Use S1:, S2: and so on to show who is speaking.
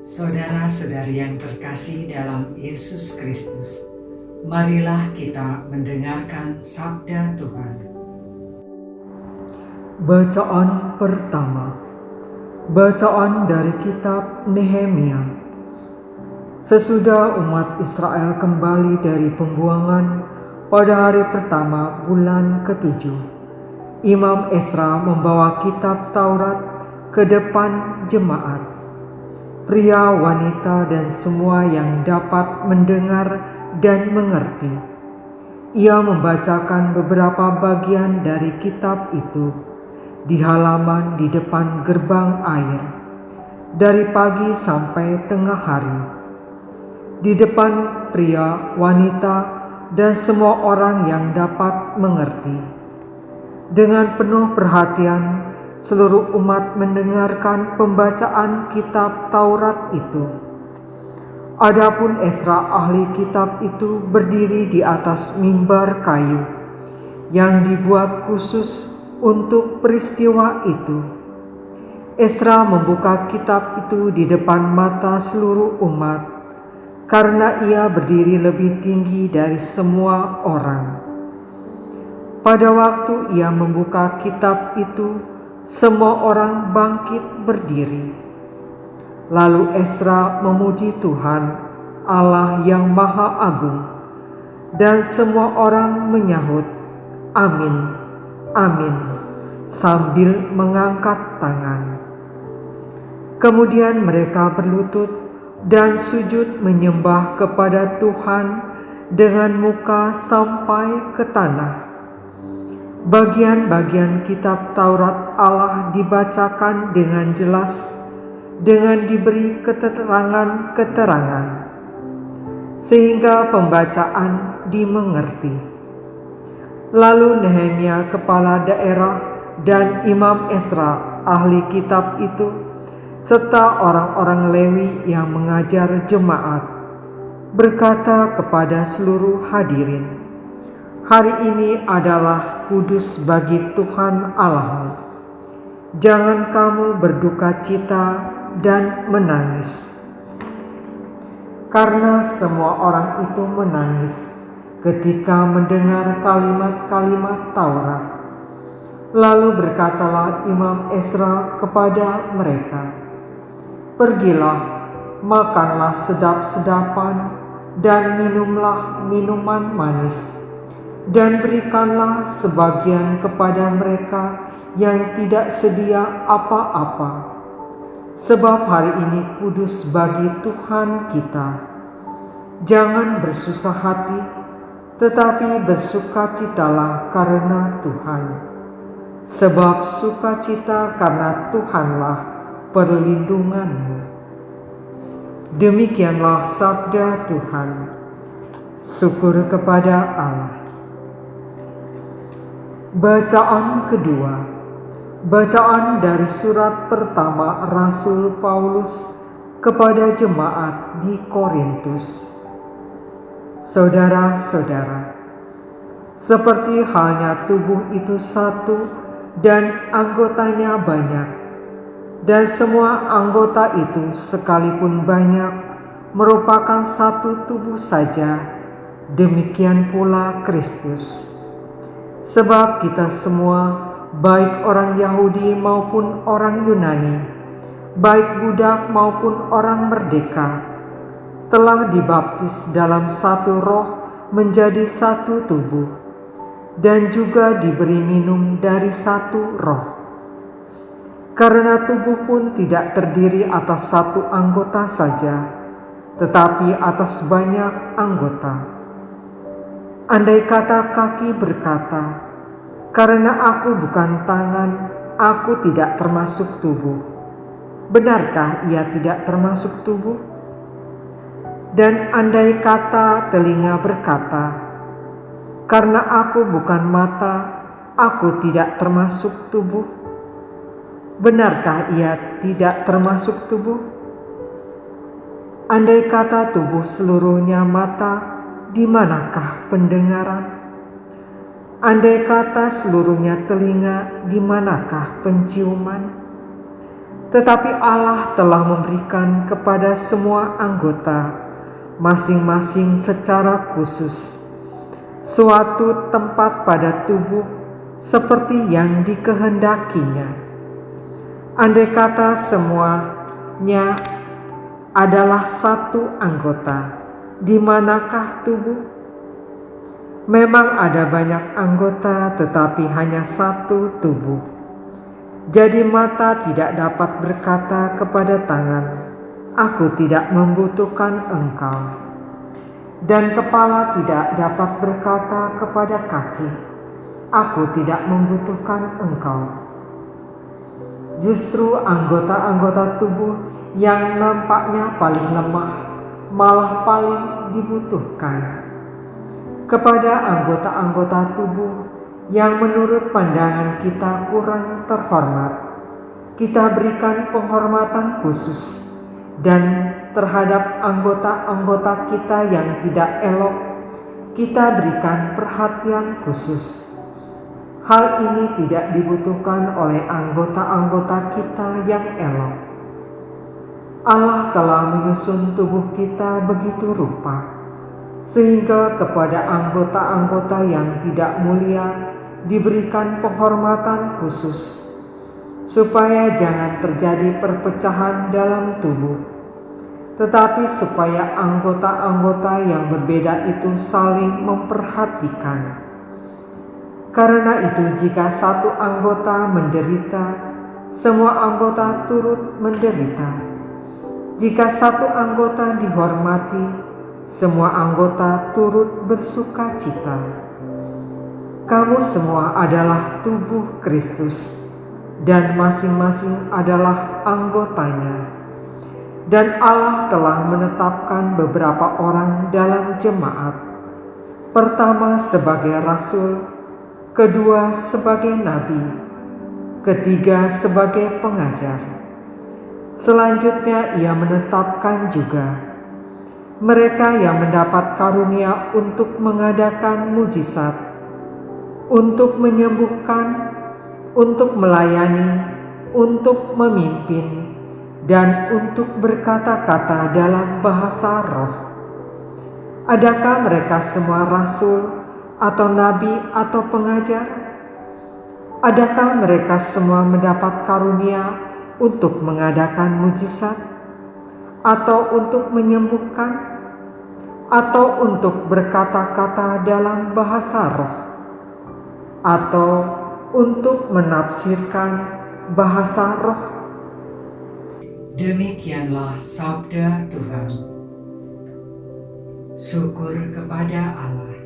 S1: Saudara-saudari yang terkasih dalam Yesus Kristus, marilah kita mendengarkan sabda Tuhan. Bacaan pertama. Bacaan dari kitab Nehemia. Sesudah umat Israel kembali dari pembuangan pada hari pertama bulan ke-7, Imam Ezra membawa kitab Taurat ke depan jemaat. Pria, wanita, dan semua yang dapat mendengar dan mengerti. Ia membacakan beberapa bagian dari kitab itu di halaman di depan gerbang air, dari pagi sampai tengah hari. Di depan pria, wanita, dan semua orang yang dapat mengerti. Dengan penuh perhatian, seluruh umat mendengarkan pembacaan kitab Taurat itu. Adapun Ezra ahli kitab itu berdiri di atas mimbar kayu yang dibuat khusus untuk peristiwa itu. Ezra membuka kitab itu di depan mata seluruh umat karena ia berdiri lebih tinggi dari semua orang. Pada waktu ia membuka kitab itu, semua orang bangkit berdiri. Lalu Ezra memuji Tuhan, Allah yang Maha Agung, dan semua orang menyahut, "Amin, amin," sambil mengangkat tangan. Kemudian mereka berlutut dan sujud menyembah kepada Tuhan dengan muka sampai ke tanah. Bagian-bagian kitab Taurat Allah dibacakan dengan jelas, dengan diberi keterangan-keterangan, sehingga pembacaan dimengerti. Lalu Nehemia kepala daerah dan Imam Ezra ahli kitab itu, serta orang-orang Lewi yang mengajar jemaat, berkata kepada seluruh hadirin, "Hari ini adalah kudus bagi Tuhan Allahmu. Jangan kamu berduka cita dan menangis." Karena semua orang itu menangis ketika mendengar kalimat-kalimat Taurat. Lalu berkatalah Imam Ezra kepada mereka, "Pergilah, makanlah sedap-sedapan dan minumlah minuman manis, dan berikanlah sebagian kepada mereka yang tidak sedia apa-apa. Sebab hari ini kudus bagi Tuhan kita. Jangan bersusah hati, tetapi bersukacitalah karena Tuhan. Sebab sukacita karena Tuhanlah perlindunganmu." Demikianlah sabda Tuhan. Syukur kepada Allah. Bacaan kedua. Bacaan dari surat pertama Rasul Paulus kepada jemaat di Korintus. Saudara-saudara, seperti halnya tubuh itu satu dan anggotanya banyak, dan semua anggota itu sekalipun banyak merupakan satu tubuh saja, demikian pula Kristus. Sebab kita semua, baik orang Yahudi maupun orang Yunani, baik budak maupun orang merdeka, telah dibaptis dalam satu roh menjadi satu tubuh, dan juga diberi minum dari satu roh. Karena tubuh pun tidak terdiri atas satu anggota saja, tetapi atas banyak anggota. Andai kata kaki berkata, "Karena aku bukan tangan, aku tidak termasuk tubuh," benarkah ia tidak termasuk tubuh? Dan andai kata telinga berkata, "Karena aku bukan mata, aku tidak termasuk tubuh," benarkah ia tidak termasuk tubuh? Andai kata tubuh seluruhnya mata, di manakah pendengaran? Andai kata seluruhnya telinga, di manakah penciuman? tetapi Allah telah memberikan kepada semua anggota masing-masing secara khusus suatu tempat pada tubuh seperti yang dikehendakinya. Andai kata semuanya adalah satu anggota, di manakah tubuh? Memang ada banyak anggota tetapi hanya satu tubuh. Jadi mata tidak dapat berkata kepada tangan, "Aku tidak membutuhkan engkau." Dan kepala tidak dapat berkata kepada kaki, "Aku tidak membutuhkan engkau." Justru anggota-anggota tubuh yang nampaknya paling lemah malah paling dibutuhkan. Kepada anggota-anggota tubuh yang menurut pandangan kita kurang terhormat, kita berikan penghormatan khusus, dan terhadap anggota-anggota kita yang tidak elok, kita berikan perhatian khusus. Hal ini tidak dibutuhkan oleh anggota-anggota kita yang elok. Allah telah menyusun tubuh kita begitu rupa, sehingga kepada anggota-anggota yang tidak mulia diberikan penghormatan khusus, supaya jangan terjadi perpecahan dalam tubuh, tetapi supaya anggota-anggota yang berbeda itu saling memperhatikan. Karena itu, jika satu anggota menderita, semua anggota turut menderita. Jika satu anggota dihormati, semua anggota turut bersukacita. Kamu semua adalah tubuh Kristus, dan masing-masing adalah anggotanya. Dan Allah telah menetapkan beberapa orang dalam jemaat. Pertama sebagai rasul, kedua sebagai nabi, ketiga sebagai pengajar. Selanjutnya ia menetapkan juga mereka yang mendapat karunia untuk mengadakan mujizat, untuk menyembuhkan, untuk melayani, untuk memimpin, dan untuk berkata-kata dalam bahasa roh. Adakah mereka semua rasul atau nabi atau pengajar? Adakah mereka semua mendapat karunia untuk mengadakan mujizat, atau untuk menyembuhkan, atau untuk berkata-kata dalam bahasa roh, atau untuk menafsirkan bahasa roh? Demikianlah sabda Tuhan. Syukur kepada Allah.